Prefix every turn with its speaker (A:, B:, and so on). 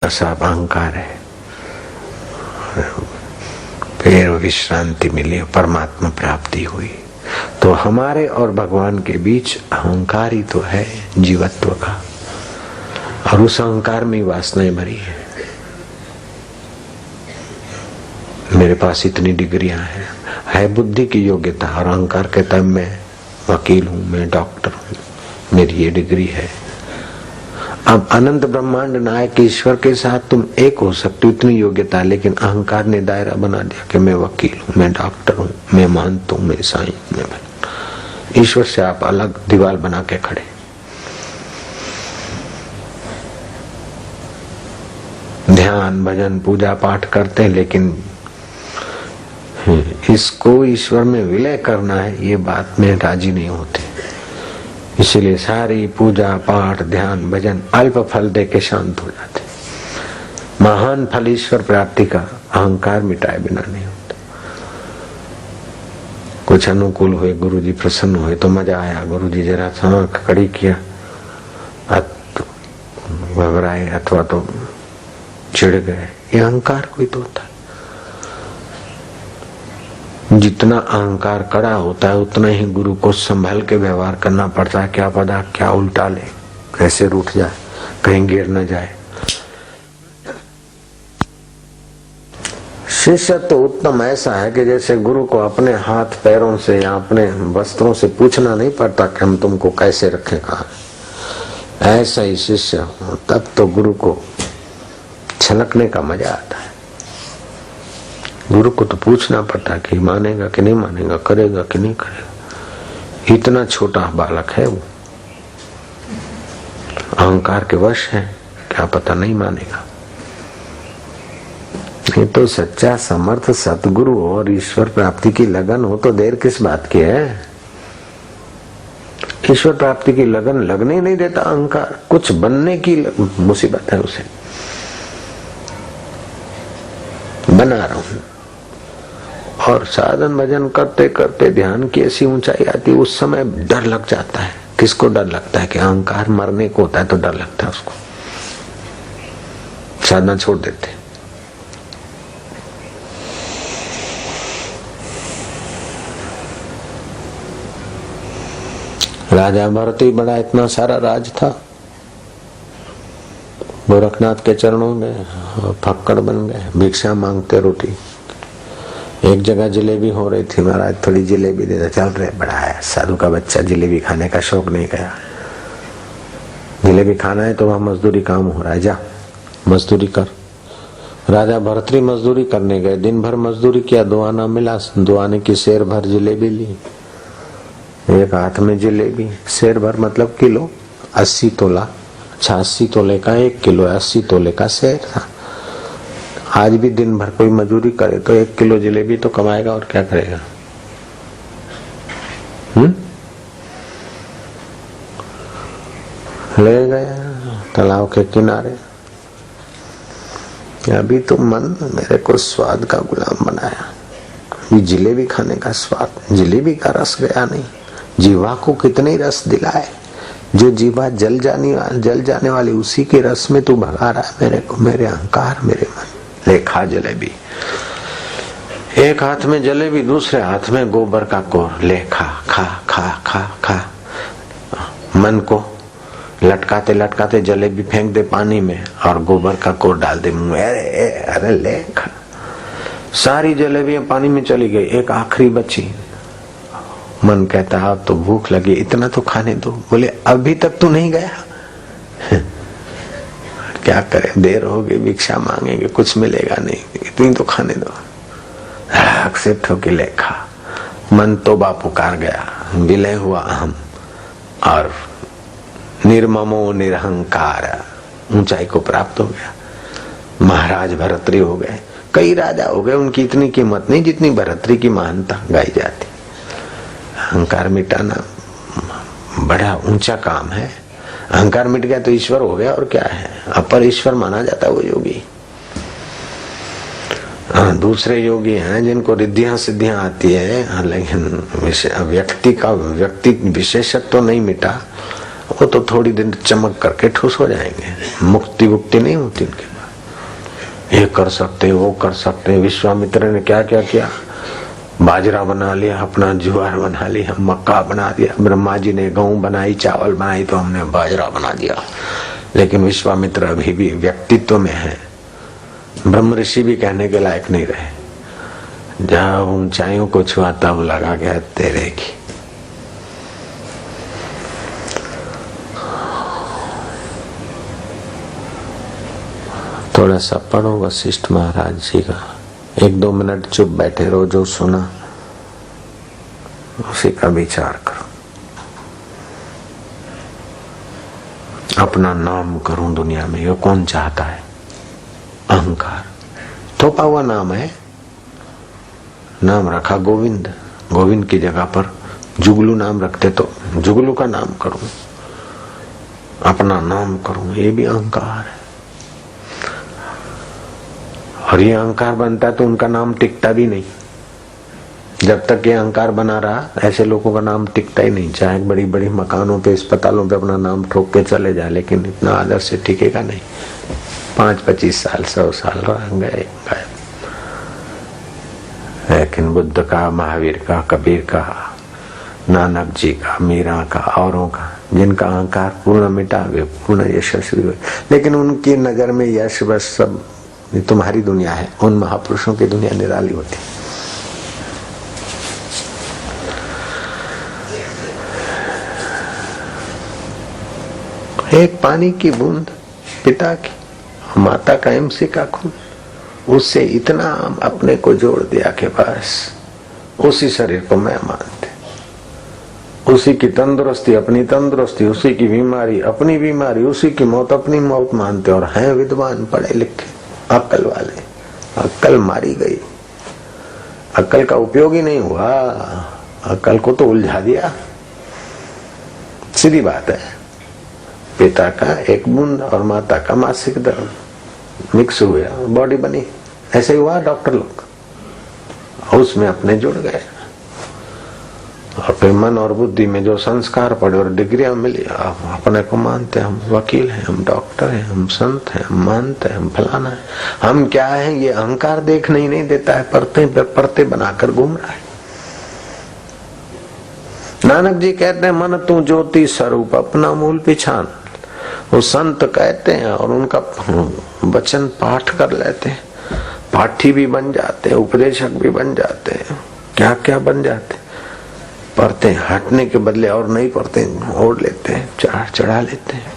A: ऐसा अहंकार है, फिर विश्रांति मिली, परमात्मा प्राप्ति हुई। तो हमारे और भगवान के बीच अहंकार ही तो है जीवत्व का, और उस अहंकार में वासनाएं भरी है। मेरे पास इतनी डिग्रियां हैं, है बुद्धि की योग्यता, और अहंकार कहता है मैं वकील हूं, मैं डॉक्टर हूं, मेरी ये डिग्री है। अब अनंत ब्रह्मांड नायक ईश्वर के साथ तुम एक हो सकते हो, इतनी योग्यता, लेकिन अहंकार ने दायरा बना दिया कि मैं वकील हूं, मैं डॉक्टर हूं, मैं महंत हूं, मैं साईं, मैं ईश्वर से आप अलग दीवार बना के खड़े। ध्यान भजन पूजा पाठ करते हैं, लेकिन इसको ईश्वर में विलय करना है, ये बात में राजी नहीं होते। इसलिए सारी पूजा पाठ ध्यान भजन अल्प फल दे के शांत हो जाते। महान फल ईश्वर प्राप्ति का अहंकार मिटाए बिना नहीं होता। कुछ अनुकूल हुए, गुरुजी प्रसन्न हुए तो मजा आया, गुरुजी जरा आंख कड़ी किया, घबराए अथवा तो चिढ़ गए, ये अहंकार कोई तो होता है। जितना अहंकार कड़ा होता है उतना ही गुरु को संभल के व्यवहार करना पड़ता है। क्या पता क्या उल्टा ले, कैसे रूठ जाए, कहीं गिर न जाए। शिष्य तो उत्तम ऐसा है कि जैसे गुरु को अपने हाथ पैरों से या अपने वस्त्रों से पूछना नहीं पड़ता कि हम तुमको कैसे रखें, कहा। ऐसा ही शिष्य हो तब तो गुरु को छलकने का मजा आता है। गुरु को तो पूछना पड़ता है कि मानेगा कि नहीं मानेगा, करेगा कि नहीं करेगा। इतना छोटा बालक है वो, अहंकार के वश है, क्या पता नहीं मानेगा। ये तो सच्चा समर्थ सतगुरु और ईश्वर प्राप्ति की लगन हो तो देर किस बात की है। ईश्वर प्राप्ति की लगन लगने नहीं देता अहंकार, कुछ बनने की मुसीबत है उसे। बना रहा हूं, और साधन भजन करते करते ध्यान की ऐसी ऊंचाई आती, उस समय डर लग जाता है। किसको डर लगता है? कि अहंकार मरने को होता है तो डर लगता है उसको, साधना छोड़ देते। राजा भरत ही बड़ा इतना सारा राज था, गोरखनाथ के चरणों में फक्कड़ बन गए, भिक्षा मांगते रोटी। एक जगह जलेबी हो रही थी, महाराज थोड़ी जलेबी दे दो। चल रहे, बड़ा है साधु का बच्चा, जलेबी खाने का शौक नहीं गया। जलेबी खाना है तो वहां मजदूरी काम हो रहा है, जा मजदूरी कर। राजा भरतरी मजदूरी करने गए, दिन भर मजदूरी किया, दुआ ना मिला। दुआने की शेर भर जलेबी ली, एक हाथ में जलेबी, शेर भर मतलब किलो, 80 तोला। 80 तोले का 1 किलो, 80 तोले का शेर था। आज भी दिन भर कोई मजदूरी करे तो 1 किलो जलेबी तो कमाएगा, और क्या करेगा। ले गया तालाब के किनारे। अभी तो मन मेरे को स्वाद का गुलाम बनाया, अभी जलेबी खाने का स्वाद, जलेबी का रस गया नहीं। जीवा को कितने रस दिलाए, जो जीवा जल जाने वाली उसी के रस में तू भगा रहा है मेरे को, मेरे अहंकार, मेरे मन। ले खा जलेबी, एक हाथ में जलेबी, दूसरे हाथ में गोबर का कोर। ले खा खा खा खा खा। मन को लटकाते लटकाते जलेबी फेंक दे पानी में, और गोबर का कोर डाल दे मुंह। अरे ले खा। सारी जलेबियां पानी में चली गई, एक आखिरी बची। मन कहता है तो भूख लगी, इतना तो खाने दो। बोले अभी तक तो नहीं गया। क्या करें, देर हो गई, भिक्षा मांगेंगे, कुछ मिलेगा नहीं, इतनी तो खाने दो। एक्सेप्ट होके लेखा। मन तोबा पुकार गया, विलय हुआ अहम, और निर्ममो निरहंकार ऊंचाई को प्राप्त हो गया। महाराज भरतरी हो गए, कई राजा हो गए, उनकी इतनी कीमत नहीं जितनी भरतरी की महानता गाई जाती। अहंकार मिटाना बड़ा ऊंचा काम है। अहंकार मिट गया तो ईश्वर हो गया, और क्या है, अपर ईश्वर माना जाता है वो योगी। दूसरे योगी हैं जिनको रिद्धियां सिद्धियां आती है, लेकिन व्यक्ति विशेषत्व तो नहीं मिटा, वो तो थोड़ी दिन चमक करके ठुस हो जाएंगे, मुक्ति नहीं होती उनके पास। ये कर सकते वो कर सकते। विश्वामित्र ने क्या क्या किया, बाजरा बना लिया, अपना ज्वार बना लिया, मक्का बना दिया। ब्रह्मा जी ने गेहूं बनाई, चावल बनाई, तो हमने बाजरा बना दिया। लेकिन विश्वामित्र अभी भी व्यक्तित्व में है, ब्रह्म ऋषि भी कहने के लायक नहीं रहे। जब ऊंचाइयों को छुआ तब लगा गया तेरे की। थोड़ा सा पढ़ो वशिष्ठ महाराज जी का, 1-2 मिनट चुप बैठे रहो, जो सुना उसी का विचार करो। अपना नाम करूं दुनिया में, ये कौन चाहता है? अहंकार थोपा हुआ नाम है। नाम रखा गोविंद, गोविंद की जगह पर जुगलू नाम रखते तो जुगलू का नाम करूं, अपना नाम करूं, ये भी अहंकार है। और ये अहंकार बनता तो उनका नाम टिकता भी नहीं। जब तक ये अहंकार बना रहा, ऐसे लोगों का नाम टिकता ही नहीं। चाहे बड़ी बड़ी मकानों पे, अस्पतालों पे अपना नाम ठोक के चले जाए, लेकिन इतना आदर से टिकेगा नहीं। 5-25 साल 100 साल गए। लेकिन बुद्ध का, महावीर का, कबीर का, नानक जी का, मीरा का, औरों का, जिनका अहंकार पूर्ण मिटा गए, पूर्ण यशस्वी हुए, लेकिन उनकी नजर में यश बस सब तुम्हारी दुनिया है। उन महापुरुषों की दुनिया निराली होती। एक पानी की बूंद पिता की, माता का एमसी का खून, उससे इतना अपने को जोड़ दिया कि बस उसी शरीर को मैं मानते, उसी की तंदुरुस्ती अपनी तंदुरुस्ती, उसी की बीमारी अपनी बीमारी, उसी की मौत अपनी मौत मानते। और हैं विद्वान, पढ़े लिखे, अक्ल वाले। अक्ल मारी गई, अक्ल का उपयोग ही नहीं हुआ, अक्ल को तो उलझा दिया। सीधी बात है, पिता का एक बूंद और माता का मासिक धर्म मिक्स हुआ, बॉडी बनी। ऐसे ही हुआ डॉक्टर लोग, उसमें अपने जुड़ गए। और फिर मन और बुद्धि में जो संस्कार पड़े और डिग्रियां मिली, अपने को मानते, हम वकील हैं, हम डॉक्टर हैं, हम संत हैं, हम मानते हैं, हम फलाना है। हम क्या है, ये अहंकार देखने ही नहीं देता है, परते पर परते बनाकर घूम रहा है। नानक जी कहते हैं, मन तू ज्योति स्वरूप अपना मूल पिछान। वो संत कहते हैं और उनका वचन पाठ कर लेते हैं, पाठी भी बन जाते हैं, उपदेशक भी बन जाते हैं, क्या क्या बन जाते हैं। पढ़ते हैं, हटने के बदले और नहीं पढ़ते, ओढ़ लेते हैं, चढ़ा लेते हैं।